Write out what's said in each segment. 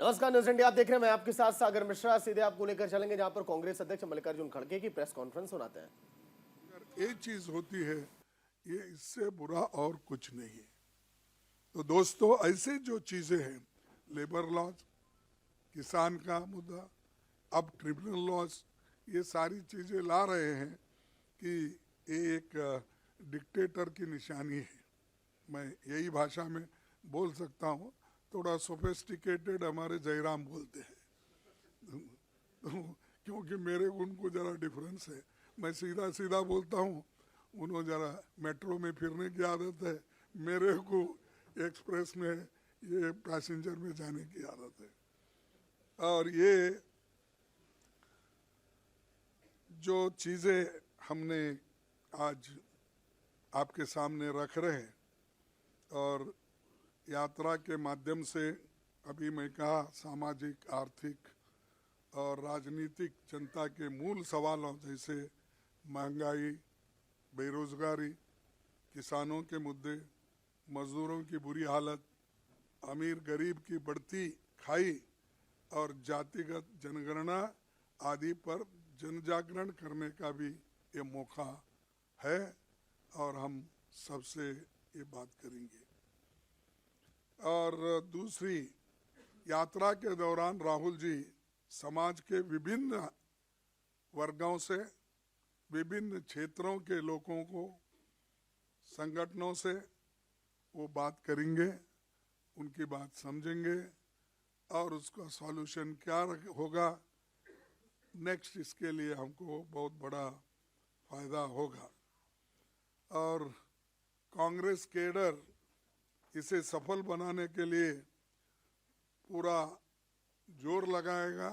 नमस्कार, news India आप देख रहे हैं। मैं आपके साथ सागर मिश्रा। सीधे आपको लेकर चलेंगे जहां पर कांग्रेस अध्यक्ष मल्लिकार्जुन खड़गे की प्रेस कॉन्फ्रेंस सुनाते हैं। अगर एक चीज होती है, ये इससे बुरा और कुछ नहीं है। तो दोस्तों, ऐसे जो चीजें हैं, लेबर लॉज, किसान का मुद्दा, अब ट्रिब्यूनल लॉज, ये सारी चीजें ला रहे हैं कि ये एक डिक्टेटर की निशानी है। मैं यही भाषा में बोल सकता हूँ, थोड़ा सोफिस्टिकेटेड हमारे जयराम बोलते हैं। तो क्योंकि मेरे उनको जरा डिफरेंस है, मैं सीधा सीधा बोलता हूँ, उन्होंने जरा मेट्रो में फिरने की आदत है, मेरे को एक्सप्रेस में ये पैसेंजर में जाने की आदत है। और ये जो चीज़ें हमने आज आपके सामने रख रहे हैं और यात्रा के माध्यम से, अभी मैं कहा, सामाजिक, आर्थिक और राजनीतिक जनता के मूल सवालों जैसे महंगाई, बेरोजगारी, किसानों के मुद्दे, मजदूरों की बुरी हालत, अमीर गरीब की बढ़ती खाई और जातिगत जनगणना आदि पर जनजागरण करने का भी ये मौका है और हम सबसे ये बात करेंगे। और दूसरी, यात्रा के दौरान राहुल जी समाज के विभिन्न वर्गों से, विभिन्न क्षेत्रों के लोगों को, संगठनों से वो बात करेंगे, उनकी बात समझेंगे और उसका सॉल्यूशन क्या होगा नेक्स्ट, इसके लिए हमको बहुत बड़ा फायदा होगा। और कांग्रेस केडर इसे सफल बनाने के लिए पूरा जोर लगाएगा।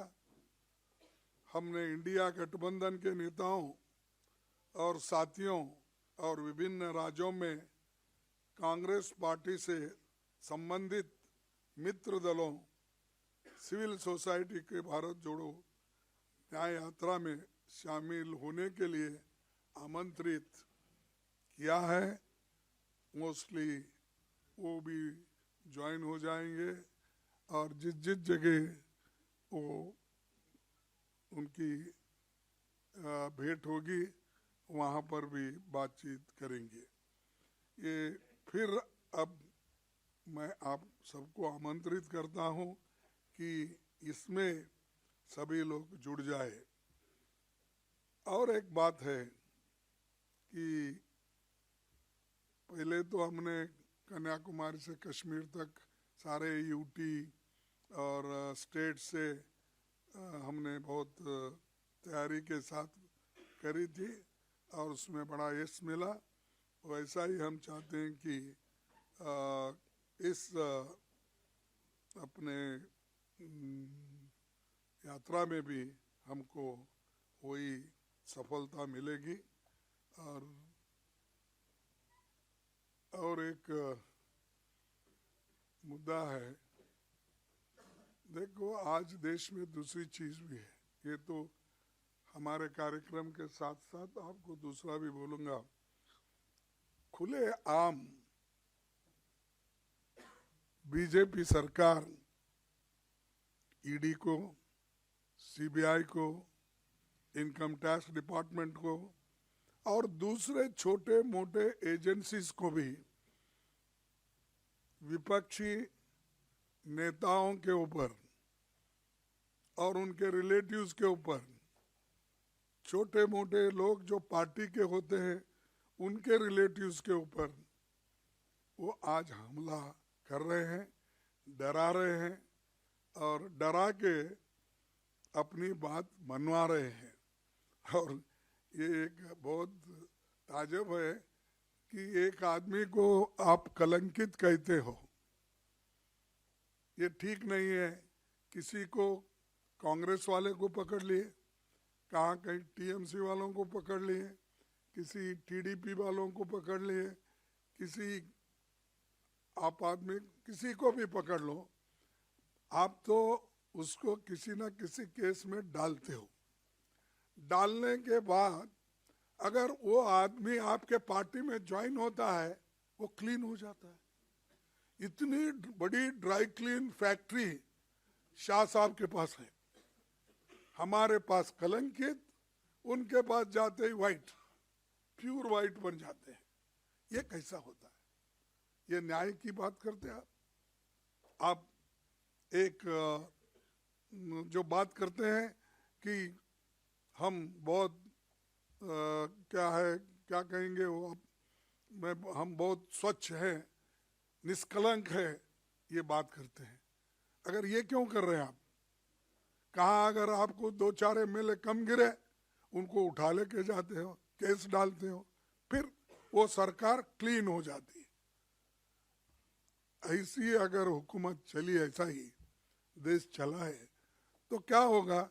हमने इंडिया गठबंधन के नेताओं और साथियों और विभिन्न राज्यों में कांग्रेस पार्टी से संबंधित मित्र दलों, सिविल सोसाइटी के भारत जोड़ो न्याय यात्रा में शामिल होने के लिए आमंत्रित किया है। मोस्टली वो भी ज्वाइन हो जाएंगे और जिस जिस जगह वो उनकी भेंट होगी वहाँ पर भी बातचीत करेंगे। ये फिर अब मैं आप सबको आमंत्रित करता हूँ कि इसमें सभी लोग जुड़ जाए। और एक बात है कि पहले तो हमने कन्याकुमारी से कश्मीर तक सारे यूटी और स्टेट से हमने बहुत तैयारी के साथ करी थी और उसमें बड़ा यश मिला। वैसा ही हम चाहते हैं कि इस अपने यात्रा में भी हमको वही सफलता मिलेगी। और एक मुद्दा है, देखो आज देश में दूसरी चीज भी है, ये तो हमारे कार्यक्रम के साथ साथ आपको दूसरा भी बोलूंगा। खुले आम बीजेपी सरकार ईडी को, सीबीआई को, इनकम टैक्स डिपार्टमेंट को और दूसरे छोटे मोटे एजेंसीज को भी विपक्षी नेताओं के ऊपर और उनके रिलेटिव्स के ऊपर, छोटे मोटे लोग जो पार्टी के होते हैं उनके रिलेटिव्स के ऊपर वो आज हमला कर रहे हैं, डरा रहे हैं और डरा के अपनी बात मनवा रहे हैं। और ये एक बहुत ताज्जुब है कि एक आदमी को आप कलंकित कहते हो, ये ठीक नहीं है। किसी को कांग्रेस वाले को पकड़ लिए, कहाँ कहीं टीएमसी वालों को पकड़ लिए, किसी टीडीपी वालों को पकड़ लिए, किसी आप आदमी किसी को भी पकड़ लो, आप तो उसको किसी न किसी केस में डालते हो। डालने के बाद अगर वो आदमी आपके पार्टी में ज्वाइन होता है, वो क्लीन हो जाता है। इतनी बड़ी ड्राई क्लीन फैक्ट्री शाह साहब के पास है, हमारे पास कलंकित, उनके पास जाते ही व्हाइट, प्योर व्हाइट बन जाते हैं। ये कैसा होता है? ये न्याय की बात करते हैं आप एक जो बात करते हैं कि हम बहुत क्या है, क्या कहेंगे वो, हम बहुत स्वच्छ हैं, निष्कलंक है, ये बात करते हैं। अगर ये क्यों कर रहे हैं आप? कहाँ अगर आपको 2-4 MLA कम गिरे, उनको उठा लेके जाते हो, केस डालते हो, फिर वो सरकार क्लीन हो जाती है। ऐसी अगर हुकूमत चली, ऐसा ही देश चला है, तो क्या होगा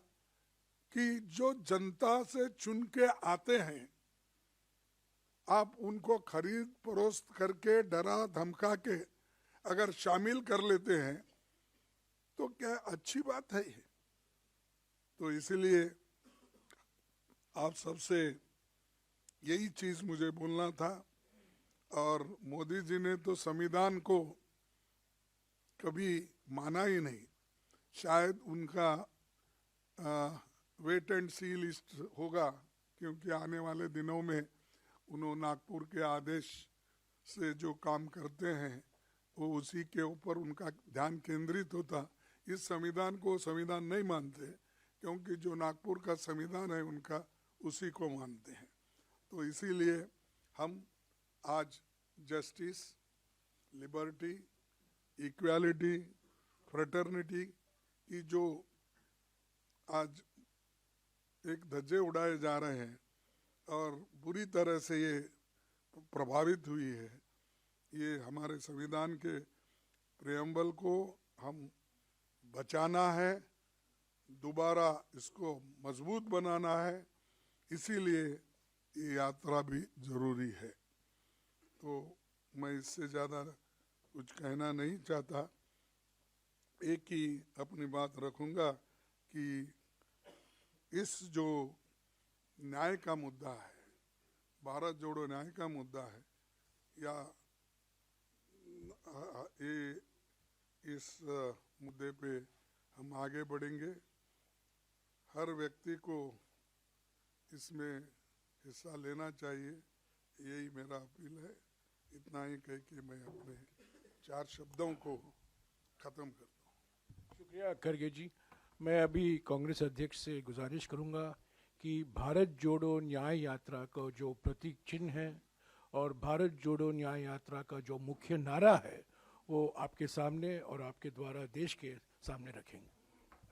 कि जो जनता से चुन के आते हैं, आप उनको खरीद फरोख्त करके, डरा धमका के अगर शामिल कर लेते हैं, तो क्या अच्छी बात है ये? तो इसीलिए आप सबसे यही चीज मुझे बोलना था। और मोदी जी ने तो संविधान को कभी माना ही नहीं। शायद उनका वेट एंड सी लिस्ट होगा, क्योंकि आने वाले दिनों में उन्होंने नागपुर के आदेश से जो काम करते हैं वो उसी के ऊपर उनका ध्यान केंद्रित होता। इस संविधान को संविधान नहीं मानते, क्योंकि जो नागपुर का संविधान है उनका उसी को मानते हैं। तो इसीलिए हम आज जस्टिस, लिबर्टी, इक्वालिटी, फ्रेटर्निटी की जो आज एक धज्जे उड़ाए जा रहे हैं और बुरी तरह से ये प्रभावित हुई है, ये हमारे संविधान के प्रेम्बल को हम बचाना है, दोबारा इसको मजबूत बनाना है। इसीलिए ये यात्रा भी जरूरी है। तो मैं इससे ज़्यादा कुछ कहना नहीं चाहता। एक ही अपनी बात रखूंगा कि इस जो न्याय का मुद्दा है, भारत जोड़ो न्याय का मुद्दा है, या ये इस मुद्दे पे हम आगे बढ़ेंगे। हर व्यक्ति को इसमें हिस्सा लेना चाहिए, यही मेरा अपील है। इतना ही कह के मैं अपने 4 शब्दों को ख़त्म करता हूँ। शुक्रिया खड़गे जी। मैं अभी कांग्रेस अध्यक्ष से गुजारिश करूंगा कि भारत जोड़ो न्याय यात्रा का जो प्रतीक चिन्ह है और भारत जोड़ो न्याय यात्रा का जो मुख्य नारा है, वो आपके सामने और आपके द्वारा देश के सामने रखेंगे।